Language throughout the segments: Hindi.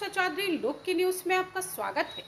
उषा चौधरी लोक की न्यूज में आपका स्वागत है।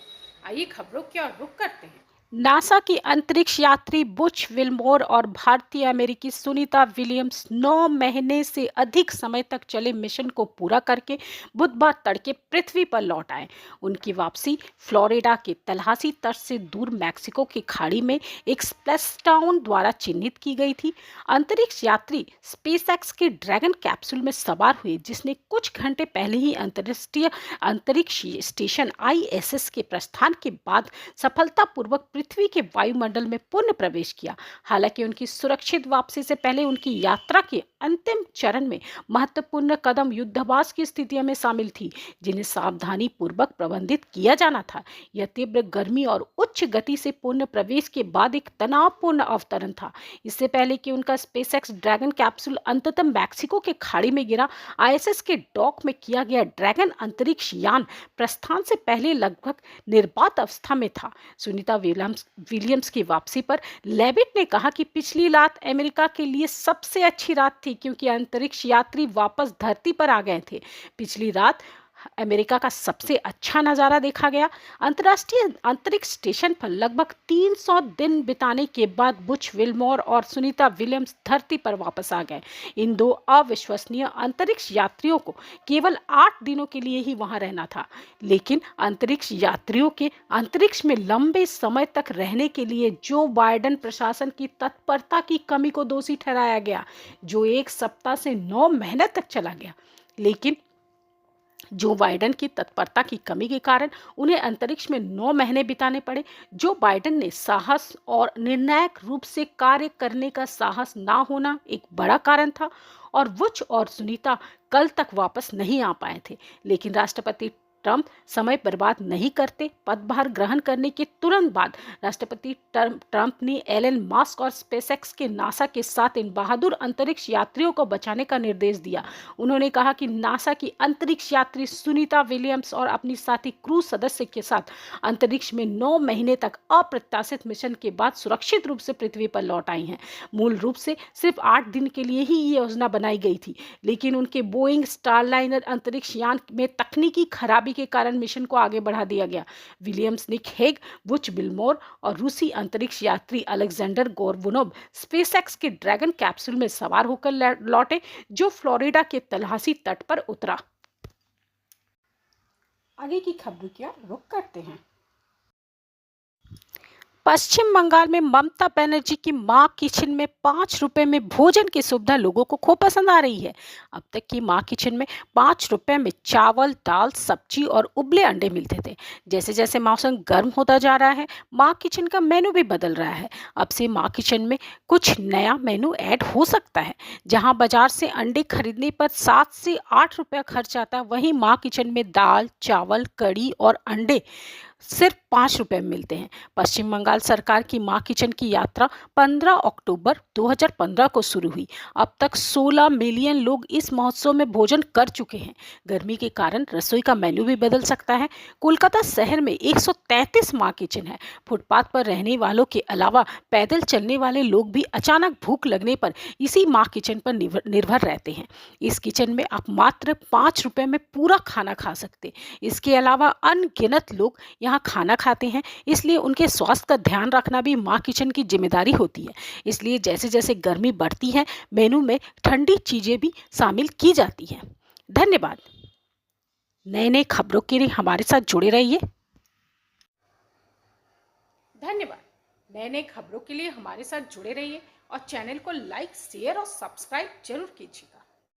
आइए खबरों की ओर रुख करते हैं। नासा की अंतरिक्ष यात्री बुच विल्मोर और भारतीय अमेरिकी सुनीता विलियम्स 9 महीने से अधिक समय तक चले मिशन को पूरा करके बुधवार तड़के पृथ्वी पर लौट आए। उनकी वापसी फ्लोरिडा के तलहासी तट से दूर मैक्सिको की खाड़ी में एक स्प्लैशडाउन द्वारा चिन्हित की गई थी। अंतरिक्ष यात्री स्पेसएक्स के ड्रैगन कैप्सूल में सवार हुए, जिसने कुछ घंटे पहले ही अंतर्राष्ट्रीय अंतरिक्ष स्टेशन ISS के प्रस्थान के बाद सफलतापूर्वक पृथ्वी के वायुमंडल में पुनः प्रवेश किया। हालांकि उनकी सुरक्षित वापसी से पहले उनकी यात्रा के अंतिम चरण में महत्वपूर्ण कदम युद्धाभास की स्थितियों में शामिल थी, जिन्हें सावधानी पूर्वक प्रबंधित किया जाना था। यह तीव्र गर्मी और उच्च गति से पूर्ण प्रवेश के बाद एक तनावपूर्ण अवतरण था। इससे पहले कि उनका स्पेसएक्स ड्रैगन कैप्सूल अंततः मैक्सिको के खाड़ी में गिरा, ISS के डॉक में किया गया ड्रैगन अंतरिक्ष यान प्रस्थान से पहले लगभग निर्बाध अवस्था में था। सुनीता विलियम्स की वापसी पर लेविट ने कहा कि पिछली रात अमेरिका के लिए सबसे अच्छी रात थी, क्योंकि अंतरिक्ष यात्री वापस धरती पर आ गए थे। पिछली रात अमेरिका का सबसे अच्छा नज़ारा देखा गया। अंतर्राष्ट्रीय अंतरिक्ष स्टेशन पर लगभग 300 दिन बिताने के बाद बुच विल्मोर और सुनीता विलियम्स धरती पर वापस आ गए। इन दो अविश्वसनीय अंतरिक्ष यात्रियों को केवल 8 दिनों के लिए ही वहां रहना था, लेकिन अंतरिक्ष यात्रियों के अंतरिक्ष में लंबे समय तक रहने के लिए जो बाइडेन प्रशासन की तत्परता की कमी को दोषी ठहराया गया, जो 1 सप्ताह से 9 महीने तक चला गया। लेकिन जो बाइडेन की तत्परता की कमी के कारण उन्हें अंतरिक्ष में 9 महीने बिताने पड़े। जो बाइडेन ने साहस और निर्णायक रूप से कार्य करने का साहस ना होना एक बड़ा कारण था, और बुच और सुनीता कल तक वापस नहीं आ पाए थे। लेकिन राष्ट्रपति ट्रंप समय बर्बाद नहीं करते। पदभार ग्रहण करने के तुरंत बाद राष्ट्रपति ट्रंप ने एलन मस्क और स्पेसएक्स के नासा के साथ इन बहादुर अंतरिक्ष यात्रियों को बचाने का निर्देश दिया। उन्होंने कहा कि नासा की अंतरिक्ष यात्री सुनीता विलियम्स और अपनी साथी क्रू सदस्य के साथ अंतरिक्ष में 9 महीने तक अप्रत्याशित मिशन के बाद सुरक्षित रूप से पृथ्वी पर लौट आई हैं। मूल रूप से सिर्फ 8 दिन के लिए ही ये योजना बनाई गई थी, लेकिन उनके बोइंग स्टारलाइनर अंतरिक्ष यान में तकनीकी खराबी के कारण मिशन को आगे बढ़ा दिया गया। Williams, Nick Hague, Butch Wilmore और रूसी अंतरिक्ष यात्री अलेक्जेंडर गोर्बुनोव स्पेसएक्स के ड्रैगन कैप्सूल में सवार होकर लौटे, जो फ्लोरिडा के तलहासी तट पर उतरा। आगे की खबरों की ओर रुख करते हैं। पश्चिम बंगाल में ममता बनर्जी की मां किचन में 5 रुपए में भोजन की सुविधा लोगों को खूब पसंद आ रही है। अब तक की मां किचन में 5 रुपए में चावल, दाल, सब्जी और उबले अंडे मिलते थे। जैसे जैसे मौसम गर्म होता जा रहा है, मां किचन का मेनू भी बदल रहा है। अब से मां किचन में कुछ नया मेनू ऐड हो सकता है। जहां बाजार से अंडे खरीदने पर 7 से 8 रुपया खर्च आता है, वहीं मां किचन में दाल, चावल, कड़ी और अंडे सिर्फ 5 रुपए में मिलते हैं। पश्चिम बंगाल सरकार की मां किचन की यात्रा 15 अक्टूबर 2015 को शुरू हुई। अब तक 16 मिलियन लोग इस महोत्सव में भोजन कर चुके हैं। गर्मी के कारण रसोई का मेन्यू भी बदल सकता है। कोलकाता शहर में 133 मां किचन है। फुटपाथ पर रहने वालों के अलावा पैदल चलने वाले लोग भी अचानक भूख लगने पर इसी मां किचन पर निर्भर रहते हैं। इस किचन में आप मात्र 5 रुपए में पूरा खाना खा सकते। इसके अलावा अनगिनत लोग यहाँ खाना खाते हैं, इसलिए उनके स्वास्थ्य का ध्यान रखना भी मां किचन की जिम्मेदारी होती है। इसलिए जैसे जैसे गर्मी बढ़ती है, मेनू में ठंडी चीजें भी शामिल की जाती हैं। धन्यवाद। नए नए खबरों के लिए हमारे साथ जुड़े रहिए। धन्यवाद। नए नए खबरों के लिए हमारे साथ जुड़े रहिए और चैनल को लाइक, शेयर और सब्सक्राइब जरूर कीजिए।